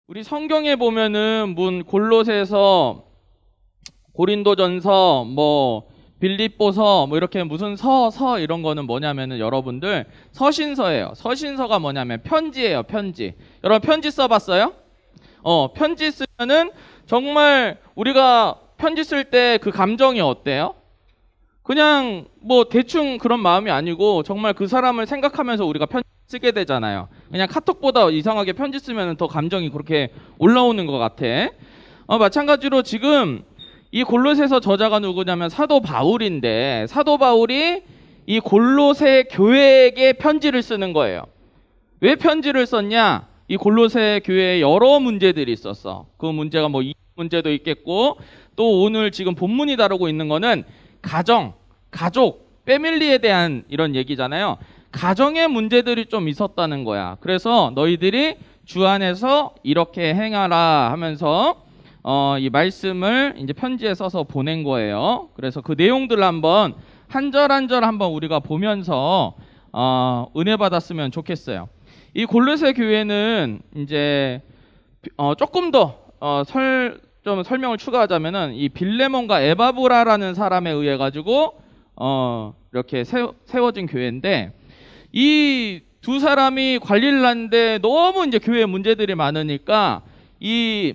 우리 성경에 보면은 골로새서, 고린도전서, 빌립보서, 이렇게 무슨 서 이런 거는 뭐냐면은 여러분들 서신서예요. 서신서가 뭐냐면 편지예요, 편지. 여러분 편지 써봤어요? 편지 쓰면은 정말 우리가 편지 쓸 때 그 감정이 어때요? 그냥 대충 그런 마음이 아니고 정말 그 사람을 생각하면서 우리가 편지 쓰게 되잖아요. 그냥 카톡보다 이상하게 편지 쓰면 더 감정이 그렇게 올라오는 것 같아. 마찬가지로 지금 이 골로새서 저자가 누구냐면 사도 바울인데, 사도 바울이 이 골로새 교회에게 편지를 쓰는 거예요. 왜 편지를 썼냐? 이 골로새 교회에 여러 문제들이 있었어. 그 문제가 이 문제도 있겠고, 또 오늘 지금 본문이 다루고 있는 거는 가족, 패밀리에 대한 이런 얘기잖아요. 가정의 문제들이 좀 있었다는 거야. 그래서 너희들이 주 안에서 이렇게 행하라 하면서 이 말씀을 이제 편지에 써서 보낸 거예요. 그래서 그 내용들을 한번 한 절 한 절 한번 우리가 보면서 은혜 받았으면 좋겠어요. 이 골로새 교회는 이제 조금 더 좀 설명을 추가하자면은 이 빌레몬과 에바브라라는 사람에 의해 가지고 이렇게 세워진 교회인데, 이 두 사람이 관리를 하는데 너무 이제 교회에 문제들이 많으니까 이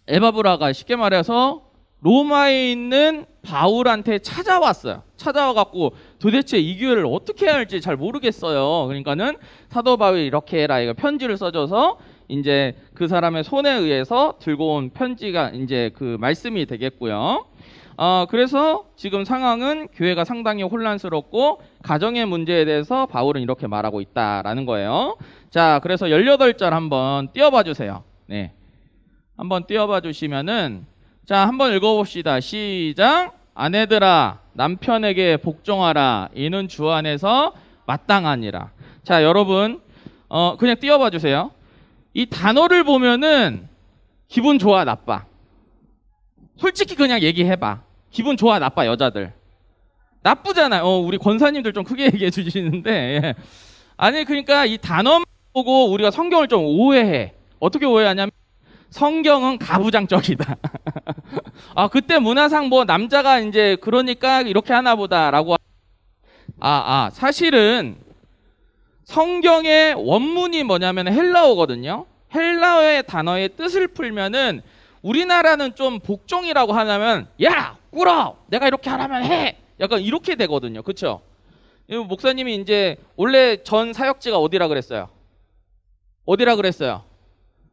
에바브라가 쉽게 말해서 로마에 있는 바울한테 찾아왔어요. 찾아와갖고 도대체 이 교회를 어떻게 해야 할지 잘 모르겠어요. 그러니까는 사도 바울이 이렇게 해라, 이거 편지를 써줘서 이제 그 사람의 손에 의해서 들고 온 편지가 이제 그 말씀이 되겠고요. 그래서 지금 상황은 교회가 상당히 혼란스럽고 가정의 문제에 대해서 바울은 이렇게 말하고 있다라는 거예요. 자, 그래서 18절 한번 띄워봐 주세요. 네. 한번 띄워봐 주시면은, 자, 한번 읽어봅시다. 시작. 아내들아, 남편에게 복종하라. 이는 주 안에서 마땅하니라. 자, 여러분, 그냥 띄워봐 주세요. 이 단어를 보면은 기분 좋아, 나빠? 솔직히 그냥 얘기해봐. 기분 좋아, 나빠, 여자들? 나쁘잖아요. 우리 권사님들 좀 크게 얘기해 주시는데. 예. 아니, 그러니까 이 단어만 보고 우리가 성경을 좀 오해해. 어떻게 오해하냐면, 성경은 가부장적이다. 그때 문화상 남자가 이제 그러니까 이렇게 하나 보다라고. 사실은 성경의 원문이 뭐냐면 헬라어거든요. 헬라어의 단어의 뜻을 풀면은 우리나라는 좀 복종이라고 하냐면, 야, 꿇어! 내가 이렇게 하라면 해! 약간 이렇게 되거든요. 그쵸? 목사님이 이제 원래 전 사역지가 어디라 그랬어요? 어디라 그랬어요?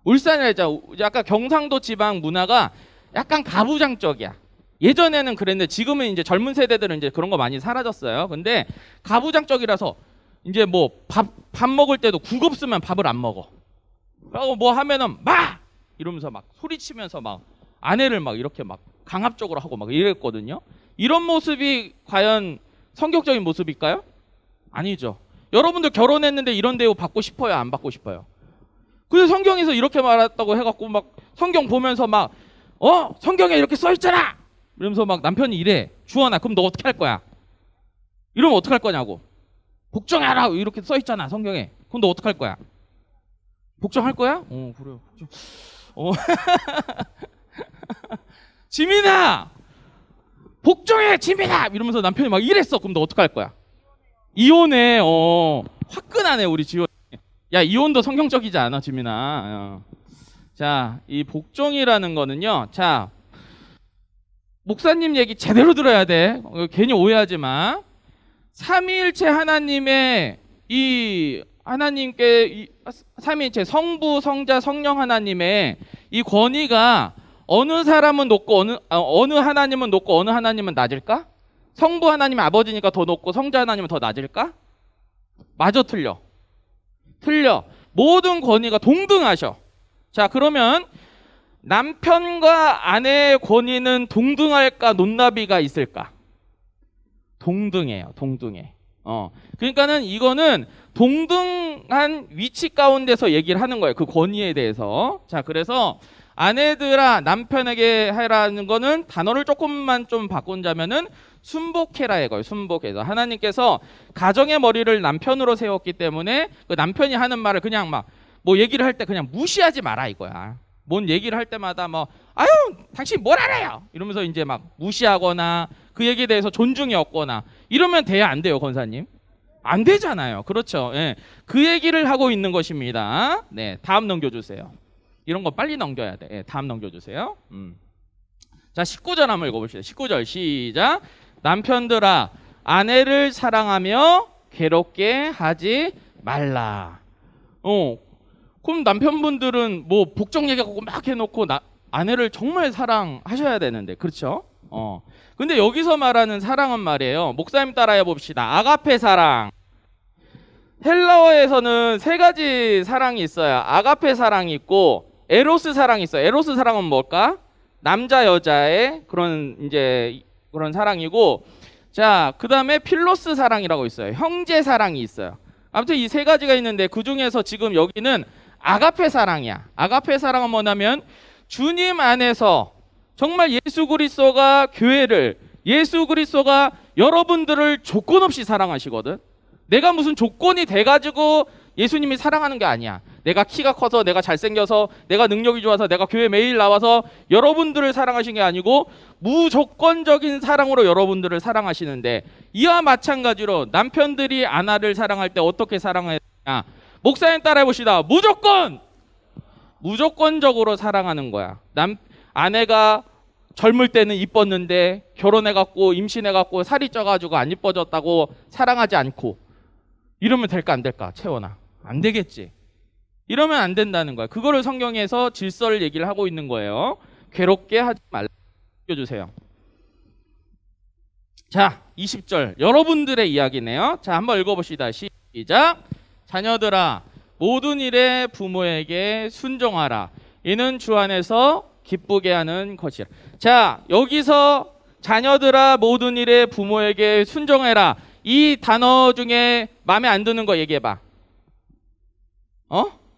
울산이라 했잖아. 약간 경상도 지방 문화가 약간 가부장적이야. 예전에는 그랬는데 지금은 이제 젊은 세대들은 이제 그런 거 많이 사라졌어요. 근데 가부장적이라서 이제 밥 먹을 때도 국 없으면 밥을 안 먹어. 그리고 하면은 이러면서 막 소리치면서 막 아내를 막 이렇게 막 강압적으로 하고 막 이랬거든요. 이런 모습이 과연 성격적인 모습일까요? 아니죠. 여러분들 결혼했는데 이런 대우 받고 싶어요? 안 받고 싶어요? 그래서 성경에서 이렇게 말했다고 해갖고 막 성경 보면서 막 성경에 이렇게 써있잖아! 이러면서 막 남편이 이래. 주원아, 그럼 너 어떻게 할 거야? 이러면 어떻게 할 거냐고. 복종하라! 이렇게 써있잖아, 성경에. 그럼 너 어떻게 할 거야? 복종할 거야? 그래요. 지민아! 복종해, 지민아! 이러면서 남편이 막 이랬어. 그럼 너 어떻게 할 거야? 이혼해. 화끈하네, 우리 지원. 야, 이혼도 성경적이지 않아, 지민아. 자, 이 복종이라는 거는요. 자, 목사님 얘기 제대로 들어야 돼. 괜히 오해하지 마. 삼위일체 하나님의 하나님께 삼위일체 성부, 성자, 성령 하나님의 이 권위가 어느 사람은 높고 어느 하나님은 높고 어느 하나님은 낮을까? 성부 하나님은 아버지니까 더 높고 성자 하나님은 더 낮을까? 맞아, 틀려. 모든 권위가 동등하셔. 자, 그러면 남편과 아내의 권위는 동등할까, 높낮이가 있을까? 동등해요. 동등해. 그러니까는 이거는 동등한 위치 가운데서 얘기를 하는 거예요. 그 권위에 대해서. 자, 그래서 아내들아 남편에게 하라는 거는 단어를 조금만 좀 바꾼다면은 순복해라 이거예요. 순복해서 하나님께서 가정의 머리를 남편으로 세웠기 때문에 그 남편이 하는 말을 그냥 막 뭐 얘기를 할 때 그냥 무시하지 마라 이거야. 뭔 얘기를 할 때마다 뭐 아유 당신 뭘 알아요 이러면서 이제 막 무시하거나 그 얘기에 대해서 존중이 없거나 이러면 돼야 안 돼요, 권사님? 안 되잖아요. 그렇죠. 예. 그 얘기를 하고 있는 것입니다. 네, 다음 넘겨주세요. 이런 거 빨리 넘겨야 돼. 예, 다음 넘겨주세요. 자, 19절 한번 읽어봅시다. 19절 시작. 남편들아 아내를 사랑하며 괴롭게 하지 말라. 그럼 남편분들은 뭐 복종 얘기하고 막 해놓고 아내를 정말 사랑하셔야 되는데, 그렇죠? 근데 여기서 말하는 사랑은 말이에요. 목사님 따라해 봅시다. 아가페 사랑. 헬라어에서는 세 가지 사랑이 있어요. 아가페 사랑이 있고 에로스 사랑이 있어요. 에로스 사랑은 뭘까? 남자 여자의 그런 사랑이고, 자, 그다음에 필로스 사랑이라고 있어요. 형제 사랑이 있어요. 아무튼 이 세 가지가 있는데 그 중에서 지금 여기는 아가페 사랑이야. 아가페 사랑은 뭐냐면 주님 안에서 정말 예수 그리스도가 교회를, 예수 그리스도가 여러분들을 조건 없이 사랑하시거든. 내가 무슨 조건이 돼가지고 예수님이 사랑하는 게 아니야. 내가 키가 커서, 내가 잘생겨서, 내가 능력이 좋아서, 내가 교회 매일 나와서 여러분들을 사랑하신 게 아니고 무조건적인 사랑으로 여러분들을 사랑하시는데, 이와 마찬가지로 남편들이 아내를 사랑할 때 어떻게 사랑해야 되냐. 목사님 따라해 봅시다. 무조건적으로 사랑하는 거야. 아내가 젊을 때는 이뻤는데 결혼해갖고 임신해갖고 살이 쪄가지고 안 이뻐졌다고 사랑하지 않고 이러면 될까 안 될까? 채원아, 안 되겠지. 이러면 안 된다는 거야. 그거를 성경에서 질서를 얘기를 하고 있는 거예요. 괴롭게 하지 말라. 읽어주세요. 자, 20절 여러분들의 이야기네요. 자, 한번 읽어봅시다. 시작. 자녀들아 모든 일에 부모에게 순종하라. 이는 주 안에서 기쁘게 하는 것이라. 자, 여기서 자녀들아 모든 일에 부모에게 순종해라. 이 단어 중에 마음에 안 드는 거 얘기해봐.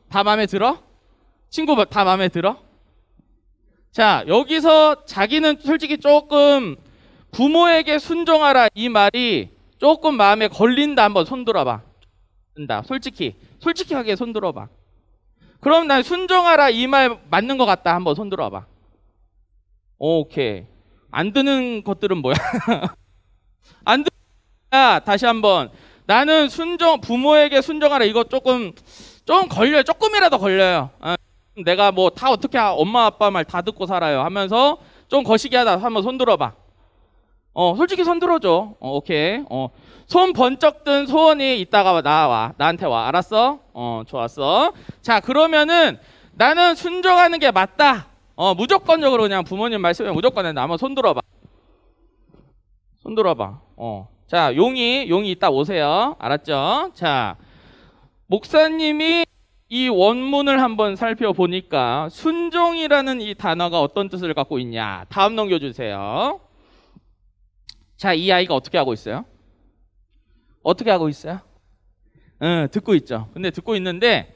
다 마음에 들어? 친구 다 마음에 들어? 자, 여기서 자기는 솔직히 조금 부모에게 순종하라 이 말이 조금 마음에 걸린다. 한번 손 들어봐. 솔직하게 손 들어봐. 그럼 난 순종하라 이 말 맞는 것 같다. 한번 손 들어봐. 오케이. 안 드는 것들은 뭐야? 안 드는. 다시 한번. 나는 부모에게 순종하라. 이거 좀 걸려요. 조금이라도 걸려요. 내가 뭐 다 어떻게 엄마 아빠 말 다 듣고 살아요 하면서 좀 거시기 하다. 한번 손 들어봐. 솔직히 손 들어줘. 오케이. 손 번쩍 든 소원이 이따가 나한테 와. 알았어? 좋았어. 자, 그러면은 나는 순종하는 게 맞다. 무조건적으로 그냥 부모님 말씀에 무조건 한다. 한번 손 들어봐. 손 들어봐. 자, 용이 이따 오세요. 알았죠? 자, 목사님이 이 원문을 한번 살펴보니까 순종이라는 이 단어가 어떤 뜻을 갖고 있냐. 다음 넘겨주세요. 자, 이 아이가 어떻게 하고 있어요? 어떻게 하고 있어요? 듣고 있죠. 근데 듣고 있는데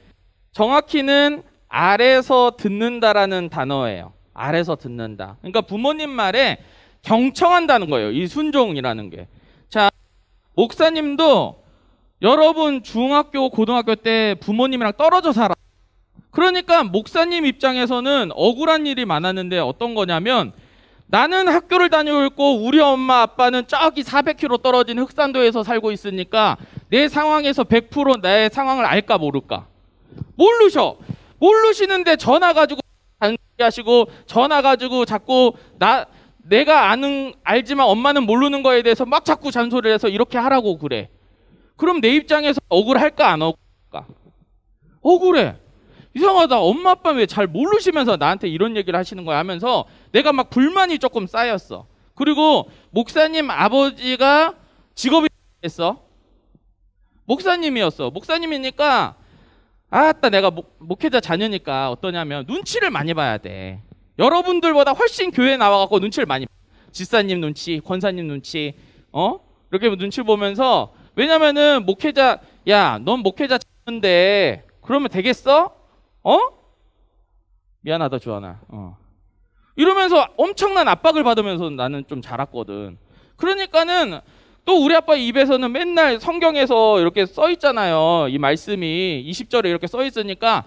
정확히는 아래서 듣는다라는 단어예요. 아래서 듣는다. 그러니까 부모님 말에 경청한다는 거예요. 이 순종이라는 게. 자, 목사님도 여러분 중학교, 고등학교 때 부모님이랑 떨어져 살아. 그러니까 목사님 입장에서는 억울한 일이 많았는데 어떤 거냐면 나는 학교를 다니고 있고 우리 엄마 아빠는 저기 400km 떨어진 흑산도에서 살고 있으니까 내 상황에서 100% 내 상황을 알까 모를까? 모르시는데 전화 가지고 하시고 전화 가지고 자꾸 내가 알지만 엄마는 모르는 거에 대해서 막 자꾸 잔소리를 해서 이렇게 하라고 그래. 그럼 내 입장에서 억울할까 안 억울할까? 억울해. 이상하다. 엄마 아빠 왜 잘 모르시면서 나한테 이런 얘기를 하시는 거야 하면서 내가 막 불만이 조금 쌓였어. 그리고 목사님 아버지가 직업이 했어. 목사님이었어. 목사님이니까 아따 내가 목회자 자녀니까 어떠냐면 눈치를 많이 봐야 돼. 여러분들보다 훨씬 교회에 나와갖고 눈치를 많이 봐. 지사님 눈치, 권사님 눈치, 이렇게 눈치 보면서 왜냐면은 목회자, 야, 넌 목회자 자녀인데 그러면 되겠어? 미안하다 주하나. 이러면서 엄청난 압박을 받으면서 나는 좀 자랐거든. 그러니까는 또 우리 아빠 입에서는 맨날 성경에서 이렇게 써 있잖아요. 이 말씀이 20절에 이렇게 써 있으니까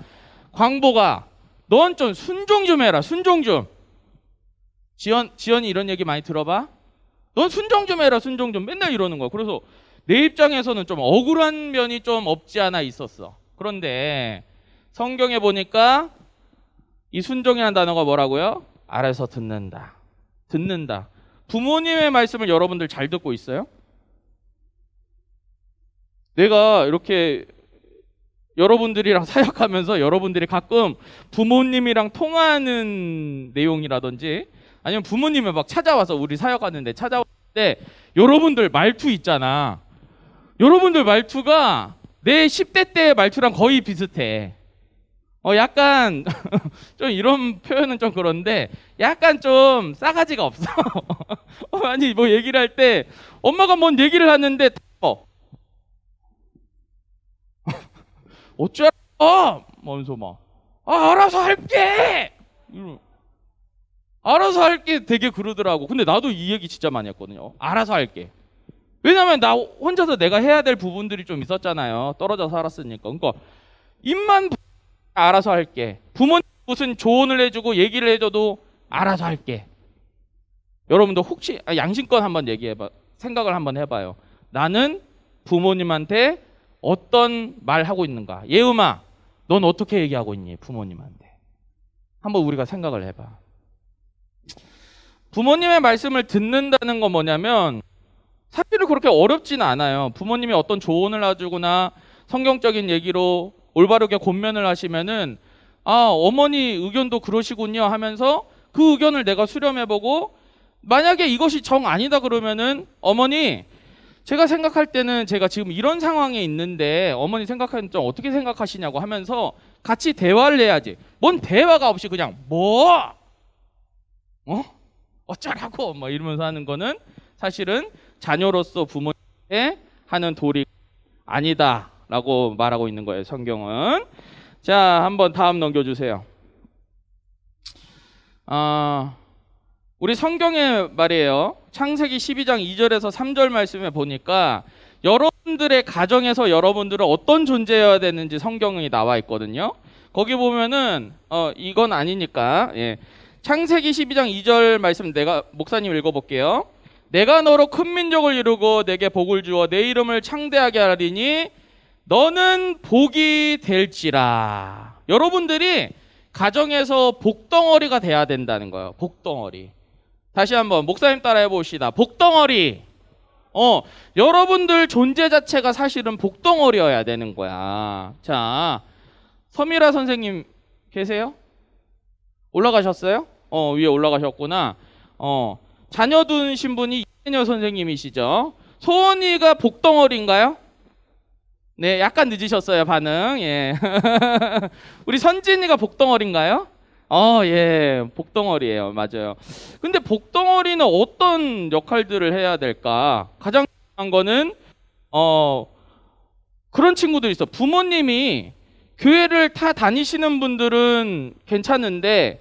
광보가 넌 좀 순종 좀 해라. 순종 좀. 지연이 이런 얘기 많이 들어봐? 넌 순종 좀 해라. 순종 좀. 맨날 이러는 거야. 그래서 내 입장에서는 좀 억울한 면이 좀 없지 않아 있었어. 그런데 성경에 보니까 이 순종이라는 단어가 뭐라고요? 알아서 듣는다. 듣는다. 부모님의 말씀을 여러분들 잘 듣고 있어요? 내가 이렇게 여러분들이랑 사역하면서 여러분들이 가끔 부모님이랑 통화하는 내용이라든지 아니면 부모님이 막 찾아와서 우리 사역하는데 찾아올 때 여러분들 말투 있잖아. 여러분들 말투가 내 10대 때의 말투랑 거의 비슷해. 약간 좀 이런 표현은 좀 그런데 약간 좀 싸가지가 없어. 아니 뭐 얘기를 할 때 엄마가 뭔 얘기를 하는데 어쩌라 하면서 막 알아서 할게. 알아서 할게 되게 그러더라고. 근데 나도 이 얘기 진짜 많이 했거든요. 알아서 할게. 왜냐면 나 혼자서 내가 해야 될 부분들이 좀 있었잖아요. 떨어져 살았으니까. 그러니까 입만 알아서 할게. 부모님 무슨 조언을 해주고 얘기를 해줘도 알아서 할게. 여러분도 혹시 양심껏 한번 얘기해봐. 생각을 한번 해봐요. 나는 부모님한테 어떤 말 하고 있는가? 예음아, 넌 어떻게 얘기하고 있니? 부모님한테. 한번 우리가 생각을 해봐. 부모님의 말씀을 듣는다는 건 뭐냐면 사실은 그렇게 어렵지는 않아요. 부모님이 어떤 조언을 해주거나 성경적인 얘기로 올바르게 권면을 하시면은 어머니 의견도 그러시군요 하면서 그 의견을 내가 수렴해보고 만약에 이것이 정 아니다 그러면은 어머니 제가 생각할 때는 제가 지금 이런 상황에 있는데 어머니 생각하는 좀 어떻게 생각하시냐고 하면서 같이 대화를 해야지. 뭔 대화가 없이 그냥 어쩌라고 뭐 이러면서 하는 거는 사실은 자녀로서 부모님께 하는 도리 아니다라고 말하고 있는 거예요. 성경은. 자, 한번 다음 넘겨주세요. 우리 성경에 말이에요. 창세기 12장 2절에서 3절 말씀에 보니까 여러분들의 가정에서 여러분들은 어떤 존재여야 되는지 성경이 나와 있거든요. 거기 보면은 이건 아니니까 창세기 12장 2절 말씀 내가 목사님 읽어볼게요. 내가 너로 큰 민족을 이루고 내게 복을 주어 내 이름을 창대하게 하리니 너는 복이 될지라. 여러분들이 가정에서 복덩어리가 돼야 된다는 거예요. 복덩어리. 다시 한번 목사님 따라해 봅시다. 복덩어리. 여러분들 존재 자체가 사실은 복덩어리여야 되는 거야. 자, 서미라 선생님 계세요? 올라가셨어요? 위에 올라가셨구나. 자녀 두신 분이 이혜녀 선생님이시죠. 소원이가 복덩어리인가요? 네, 약간 늦으셨어요, 반응. 예. 우리 선진이가 복덩어리인가요? 예, 복덩어리예요. 맞아요. 근데 복덩어리는 어떤 역할들을 해야 될까? 가장 중요한 거는 그런 친구들이 있어. 부모님이 교회를 다 다니시는 분들은 괜찮은데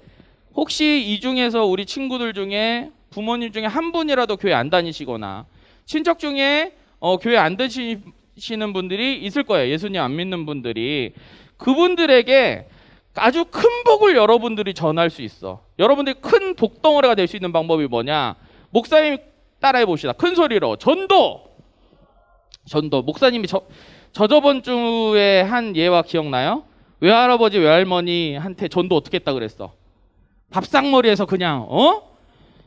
혹시 이 중에서 우리 친구들 중에 부모님 중에 한 분이라도 교회 안 다니시거나 친척 중에 교회 안 다니시는 분들이 있을 거예요. 예수님 안 믿는 분들이. 그분들에게 아주 큰 복을 여러분들이 전할 수 있어. 여러분들이 큰 복덩어리가 될 수 있는 방법이 뭐냐? 목사님 따라해 봅시다. 큰 소리로. 전도. 목사님이 저번 주에 한 예화 기억나요? 외할아버지 외할머니한테 전도 어떻게 했다 그랬어? 밥상머리에서 그냥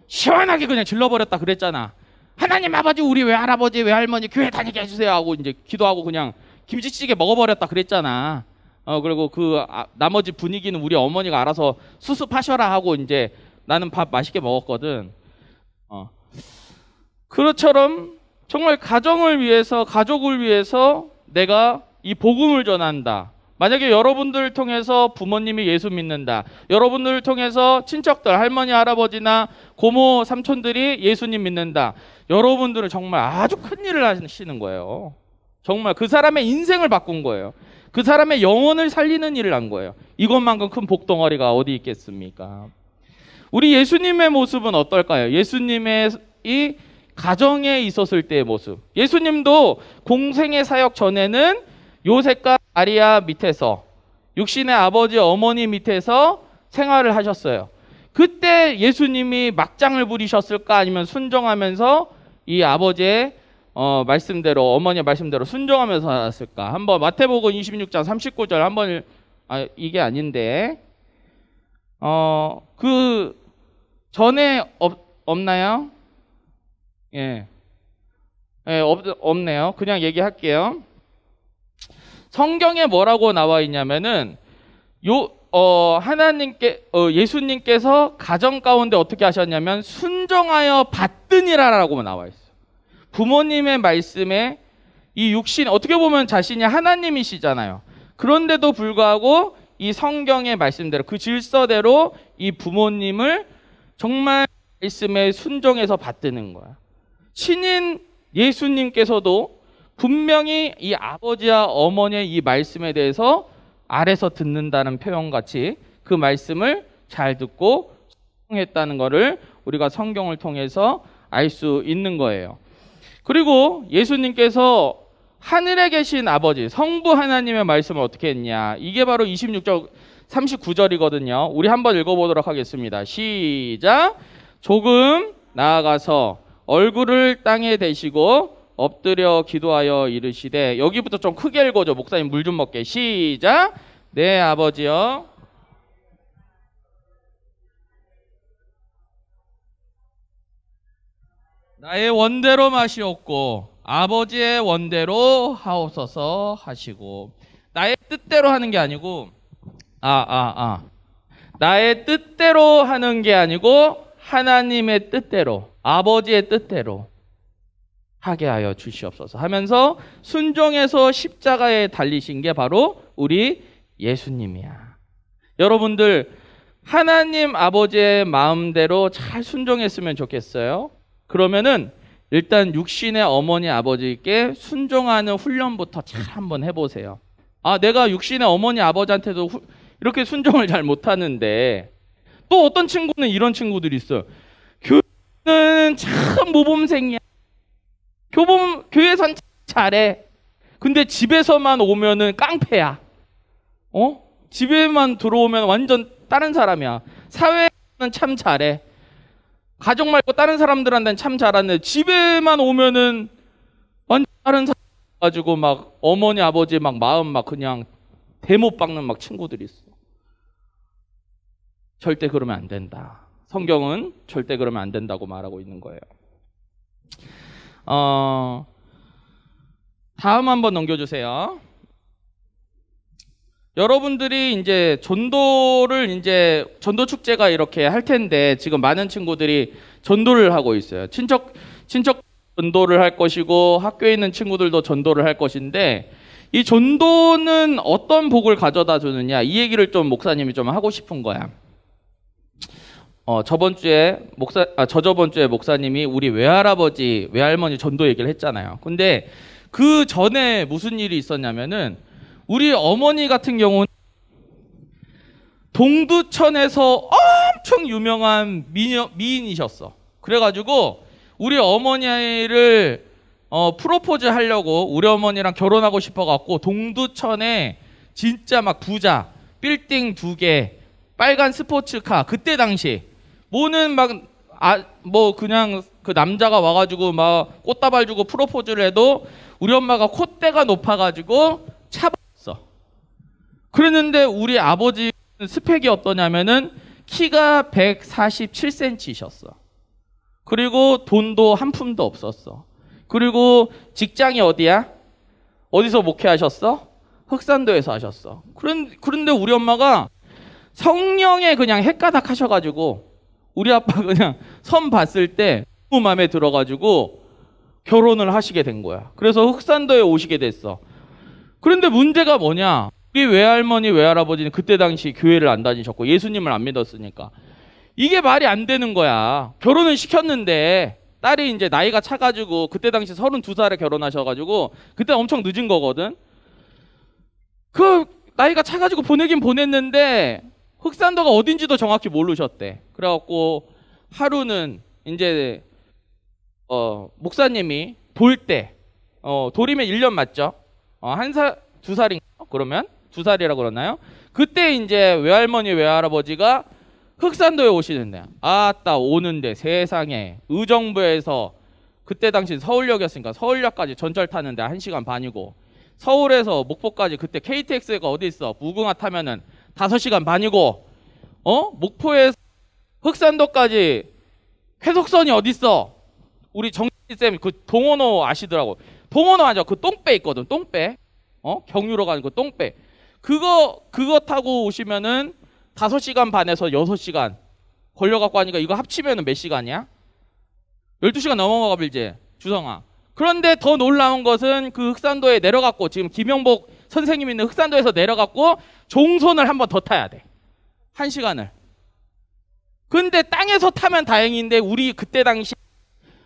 시원하게 그냥 질러버렸다 그랬잖아. 하나님 아버지 우리 외할아버지 외할머니 교회 다니게 해주세요 하고 이제 기도하고 그냥 김치찌개 먹어버렸다 그랬잖아. 그리고 나머지 분위기는 우리 어머니가 알아서 수습하셔라 하고 이제 나는 밥 맛있게 먹었거든. 그것처럼 정말 가정을 위해서 가족을 위해서 내가 이 복음을 전한다. 만약에 여러분들을 통해서 부모님이 예수 믿는다. 여러분들을 통해서 친척들 할머니 할아버지나 고모 삼촌들이 예수님 믿는다. 여러분들은 정말 아주 큰 일을 하시는 거예요. 정말 그 사람의 인생을 바꾼 거예요. 그 사람의 영혼을 살리는 일을 한 거예요. 이것만큼 큰 복덩어리가 어디 있겠습니까? 우리 예수님의 모습은 어떨까요? 예수님의 이 가정에 있었을 때의 모습. 예수님도 공생의 사역 전에는 요셉과 마리아 밑에서 육신의 아버지 어머니 밑에서 생활을 하셨어요. 그때 예수님이 막장을 부리셨을까? 아니면 순종하면서 이 아버지의 말씀대로, 어머니의 말씀대로 순종하면서 살았을까? 한번 마태복음 26장 39절 한번, 이게 아닌데, 그 전에 없나요? 예. 예, 없네요. 그냥 얘기할게요. 성경에 뭐라고 나와 있냐면은, 예수님께서 가정 가운데 어떻게 하셨냐면, 순종하여 받드니라라고 나와 있어요. 부모님의 말씀에 이 육신, 어떻게 보면 자신이 하나님이시잖아요. 그런데도 불구하고 이 성경의 말씀대로, 그 질서대로 이 부모님을 정말 말씀에 순종해서 받드는 거야. 신인 예수님께서도 분명히 이 아버지와 어머니의 이 말씀에 대해서 아래서 듣는다는 표현같이 그 말씀을 잘 듣고 순종했다는 것을 우리가 성경을 통해서 알 수 있는 거예요. 그리고 예수님께서 하늘에 계신 아버지, 성부 하나님의 말씀을 어떻게 했냐. 이게 바로 26절, 39절이거든요. 우리 한번 읽어보도록 하겠습니다. 시작. 조금 나아가서 얼굴을 땅에 대시고 엎드려 기도하여 이르시되, 여기부터 좀 크게 읽어줘. 목사님 물 좀 먹게. 시작. 내 아버지여, 나의 원대로 마시옵고 아버지의 원대로 하옵소서 하시고. 나의 뜻대로 하는 게 아니고, 나의 뜻대로 하는 게 아니고 하나님의 뜻대로, 아버지의 뜻대로 하게 하여 주시옵소서 하면서 순종해서 십자가에 달리신 게 바로 우리 예수님이야. 여러분들, 하나님 아버지의 마음대로 잘 순종했으면 좋겠어요. 그러면은 일단 육신의 어머니 아버지께 순종하는 훈련부터 잘 한번 해보세요. 내가 육신의 어머니 아버지한테도 이렇게 순종을 잘 못하는데, 또 어떤 친구는 이런 친구들이 있어요. 교회는 참 모범생이야. 교회선 잘해. 근데 집에서만 오면은 깡패야. 집에만 들어오면 완전 다른 사람이야. 사회는 참 잘해. 가족 말고 다른 사람들한테는 참 잘하는데 집에만 오면은 완전 다른 사람 가지고 막 어머니 아버지 막 마음 막 그냥 대못 박는 막 친구들이 있어. 절대 그러면 안 된다. 성경은 절대 그러면 안 된다고 말하고 있는 거예요. 다음 한번 넘겨주세요. 여러분들이 이제 전도 축제가 이렇게 할 텐데, 지금 많은 친구들이 전도를 하고 있어요. 친척 전도를 할 것이고, 학교에 있는 친구들도 전도를 할 것인데, 이 전도는 어떤 복을 가져다 주느냐, 이 얘기를 좀 목사님이 좀 하고 싶은 거야. 저저번 주에 목사님이 우리 외할아버지, 외할머니 전도 얘기를 했잖아요. 근데 그 전에 무슨 일이 있었냐면은, 우리 어머니 같은 경우는 동두천에서 엄청 유명한 미인이셨어. 그래가지고 우리 어머니를 프로포즈 하려고 우리 어머니랑 결혼하고 싶어갖고 동두천에 진짜 막 부자, 빌딩 2개, 빨간 스포츠카, 그때 당시 뭐는 막 그냥 그 남자가 와가지고 막 꽃다발 주고 프로포즈를 해도 우리 엄마가 콧대가 높아가지고 차봤어. 그랬는데 우리 아버지 스펙이 어떠냐면은 키가 147cm이셨어. 그리고 돈도 한 푼도 없었어. 그리고 직장이 어디야? 어디서 목회하셨어? 흑산도에서 하셨어. 그런데 우리 엄마가 성령에 그냥 헷가닥 하셔가지고 우리 아빠 그냥 선 봤을 때 너무 마음에 들어가지고 결혼을 하시게 된 거야. 그래서 흑산도에 오시게 됐어. 그런데 문제가 뭐냐? 우리 외할머니, 외할아버지는 그때 당시 교회를 안 다니셨고 예수님을 안 믿었으니까 이게 말이 안 되는 거야. 결혼을 시켰는데 딸이 이제 나이가 차가지고 그때 당시 32살에 결혼하셔가지고 그때 엄청 늦은 거거든. 그 나이가 차가지고 보내긴 보냈는데 흑산도가 어딘지도 정확히 모르셨대. 그래갖고 하루는 이제 목사님이 돌 때 돌이면 1년 맞죠? 1살, 2살인가? 그러면 2살이라고 그러나요? 그때 이제 외할머니 외할아버지가 흑산도에 오시는데, 아따 오는데 세상에 의정부에서 그때 당시 서울역이었으니까 서울역까지 전철 타는데 1시간 반이고, 서울에서 목포까지 그때 KTX가 어디 있어? 무궁화 타면은 5시간 반이고, 목포에서 흑산도까지 회속선이 어디 있어? 우리 정씨쌤 그 동원호 아시더라고. 동원호 아죠? 그 똥배 있거든. 똥배. 경유로 가는 그 똥배. 그거 타고 오시면은 5시간 반에서 6시간 걸려갖고 하니까 이거 합치면은 몇 시간이야? 12시간 넘어가 빌지, 주성아. 그런데 더 놀라운 것은 그 흑산도에 내려갔고, 지금 김영복 선생님 있는 흑산도에서 내려갔고 종선을 한 번 더 타야 돼. 1시간을. 근데 땅에서 타면 다행인데 우리 그때 당시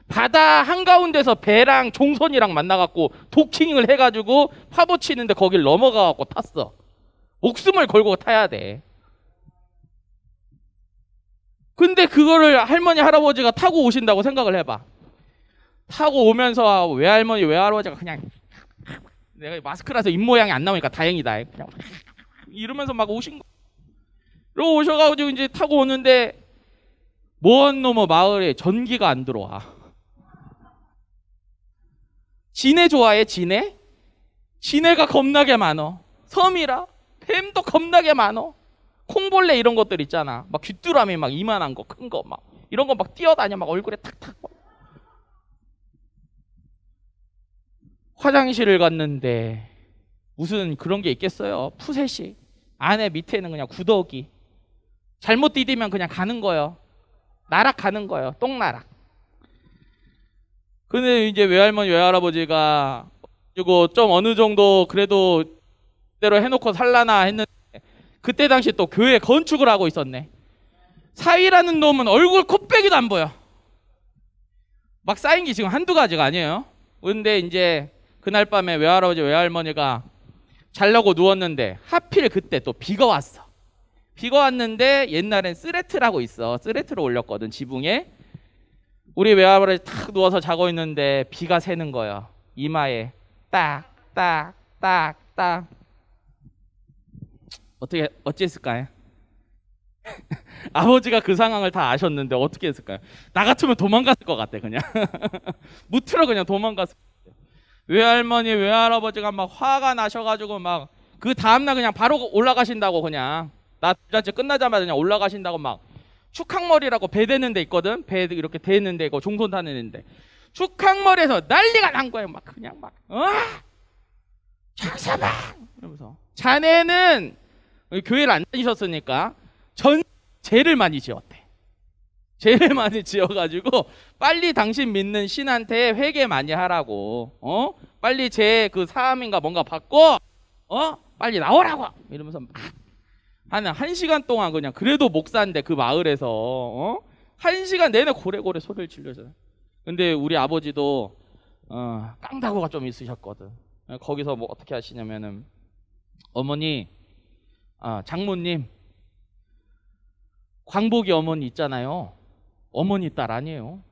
바다 한가운데서 배랑 종선이랑 만나갖고 도킹을 해가지고 파도 치는데 거길 넘어가갖고 탔어. 목숨을 걸고 타야 돼. 근데 그거를 할머니 할아버지가 타고 오신다고 생각을 해봐. 타고 오면서 외할머니 외할아버지가 그냥, 내가 마스크라서 입모양이 안 나오니까 다행이다, 그냥 이러면서 막 오신 거. 그러고 오셔가지고 이제 타고 오는데 먼 놈의 마을에 전기가 안 들어와. 진해 좋아해? 진해? 진해가 겁나게 많어. 섬이라 뱀도 겁나게 많어. 콩벌레 이런 것들 있잖아. 막 귀뚜라미 막 이만한 거, 큰 거 막 이런 거 막 뛰어다녀. 막 얼굴에 탁탁. 화장실을 갔는데 무슨 그런 게 있겠어요? 푸세식. 안에 밑에는 그냥 구더기. 잘못 디디면 그냥 가는 거예요. 나락 가는 거예요. 똥나락. 근데 이제 외할머니 외할아버지가 이거 좀 어느 정도 그래도 대로 해놓고 살라나 했는데, 그때 당시 또 교회 건축을 하고 있었네. 사위라는 놈은 얼굴 코빼기도 안 보여. 막 쌓인 게 지금 한두 가지가 아니에요. 근데 이제 그날 밤에 외할아버지 외할머니가 자려고 누웠는데 하필 그때 또 비가 왔어. 비가 왔는데 옛날엔 쓰레트라고 있어. 쓰레트를 올렸거든, 지붕에. 우리 외할아버지 탁 누워서 자고 있는데 비가 새는 거예요. 이마에 딱. 어찌 했을까요? 아버지가 그 상황을 다 아셨는데 어떻게 했을까요? 나 같으면 도망갔을 것 같아, 그냥. 무트로 그냥 도망갔을 것 같아. 외할머니 외할아버지가 막 화가 나셔가지고 막 그 다음날 그냥 바로 올라가신다고, 그냥 나 잔치 끝나자마자 그냥 올라가신다고, 막 축항머리라고 배 대는 데 있거든. 배 이렇게 대는 데 있고 종손 타는 데, 축항머리에서 난리가 난 거예요. 막 그냥 막 장사방 이러면서. 자네는 교회를 안 다니셨으니까 죄를 많이 지었대. 죄를 많이 지어가지고 빨리 당신 믿는 신한테 회개 많이 하라고. 빨리 죄 그 사함인가 뭔가 받고 빨리 나오라고 이러면서 막 한 1시간 동안 그냥, 그래도 목사인데 그 마을에서 1시간 내내 고래고래 소리를 질러줘요. 근데 우리 아버지도 깡다구가 좀 있으셨거든. 거기서 뭐 어떻게 하시냐면은, 어머니, 장모님, 광복이 어머니 있잖아요. 어머니 딸 아니에요.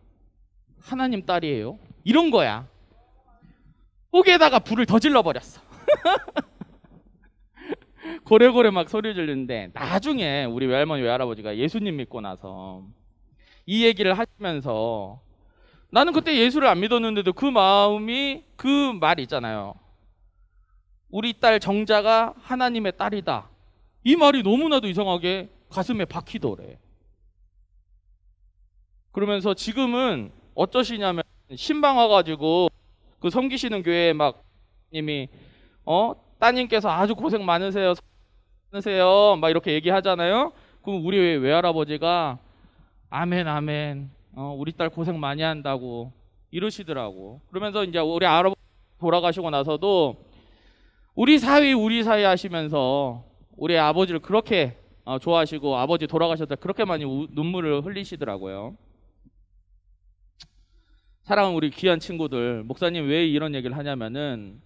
하나님 딸이에요. 이런 거야. 혹에다가 불을 더 질러버렸어. 고래고래 막 소리 지르는데, 나중에 우리 외할머니 외할아버지가 예수님 믿고 나서 이 얘기를 하시면서, 나는 그때 예수를 안 믿었는데도 그 마음이, 그 말 있잖아요. 우리 딸 정자가 하나님의 딸이다. 이 말이 너무나도 이상하게 가슴에 박히더래. 그러면서 지금은 어쩌시냐면, 신방 와가지고 그 섬기시는 교회에 막 님이 따님께서 아주 고생 많으세요 막 이렇게 얘기하잖아요. 그럼 우리 외할아버지가 아멘 아멘, 우리 딸 고생 많이 한다고 이러시더라고. 그러면서 이제 우리 할아버지 돌아가시고 나서도 우리 사위 하시면서 우리 아버지를 그렇게 좋아하시고, 아버지 돌아가셨을 때 그렇게 많이 눈물을 흘리시더라고요. 사랑하는 우리 귀한 친구들, 목사님 왜 이런 얘기를 하냐면은,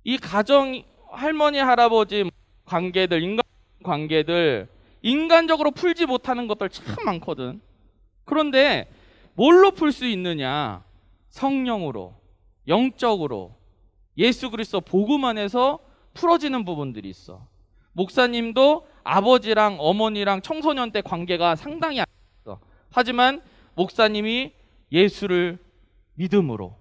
이 가정, 할머니 할아버지 관계들, 인간 관계들 인간적으로 풀지 못하는 것들 참 많거든. 그런데 뭘로 풀 수 있느냐? 성령으로, 영적으로, 예수 그리스도 복음 안에서 풀어지는 부분들이 있어. 목사님도 아버지랑 어머니랑 청소년 때 관계가 상당히 안 좋았어. 하지만 목사님이 예수를 믿음으로,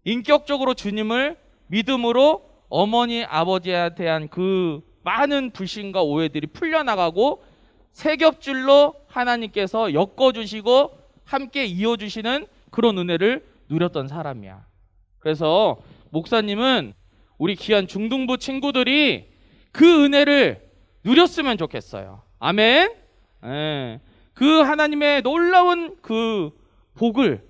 인격적으로 주님을 믿음으로 어머니 아버지에 대한 그 많은 불신과 오해들이 풀려나가고 새 겹줄로 하나님께서 엮어주시고 함께 이어주시는 그런 은혜를 누렸던 사람이야. 그래서 목사님은 우리 귀한 중등부 친구들이 그 은혜를 누렸으면 좋겠어요. 아멘. 예. 그 하나님의 놀라운 그 복을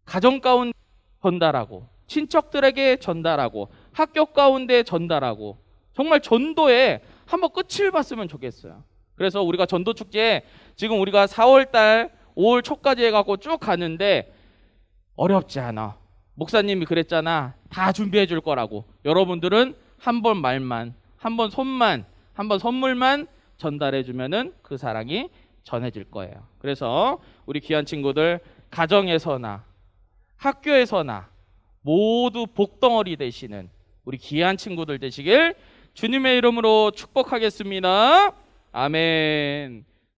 가정 가운데 전달하고, 친척들에게 전달하고, 학교 가운데 전달하고, 정말 전도에 한번 끝을 봤으면 좋겠어요. 그래서 우리가 전도축제 지금 우리가 4월달 5월 초까지 해갖고 쭉 가는데 어렵지 않아. 목사님이 그랬잖아. 다 준비해 줄 거라고. 여러분들은 한 번 말만, 한 번 손만, 한 번 선물만 전달해 주면은 그 사랑이 전해질 거예요. 그래서 우리 귀한 친구들 가정에서나 학교에서나 모두 복덩어리 되시는 우리 귀한 친구들 되시길 주님의 이름으로 축복하겠습니다. 아멘.